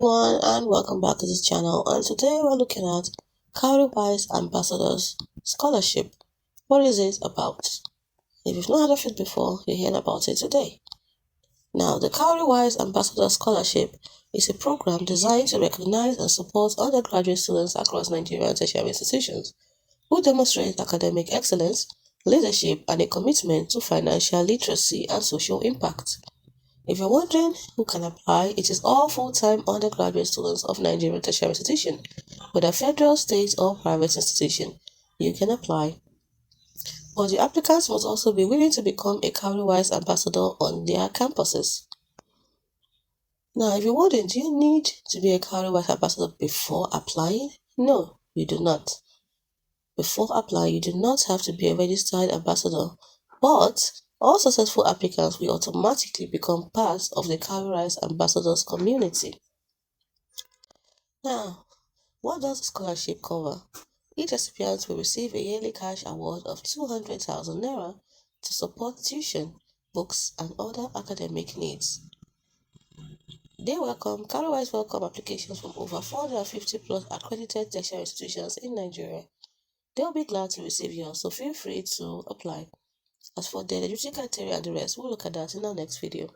Everyone, and welcome back to this channel. And today we're looking at Cowrywise Ambassadors Scholarship. What is it about? If you've not heard of it before, you're hearing about it today. Now, the Cowrywise Ambassador Scholarship is a program designed to recognize and support undergraduate students across Nigerian tertiary institutions who demonstrate academic excellence, leadership, and a commitment to financial literacy and social impact. If you're wondering who can apply, it is all full-time undergraduate students of Nigerian tertiary institution, whether federal, state, or private institution. You can apply. But the applicants must also be willing to become a Cowrywise ambassador on their campuses. Now, if you're wondering, do you need to be a Cowrywise ambassador before applying? No, you do not. Before applying, you do not have to be a registered ambassador, but all successful applicants will automatically become part of the Cowrywise Ambassadors community. Now, what does the scholarship cover? Each recipient will receive a yearly cash award of 200,000 naira to support tuition, books, and other academic needs. Cowrywise welcome applications from over 450 plus accredited tertiary institutions in Nigeria. They'll be glad to receive yours, so feel free to apply. As for the eligibility criteria and the rest, we'll look at that in our next video.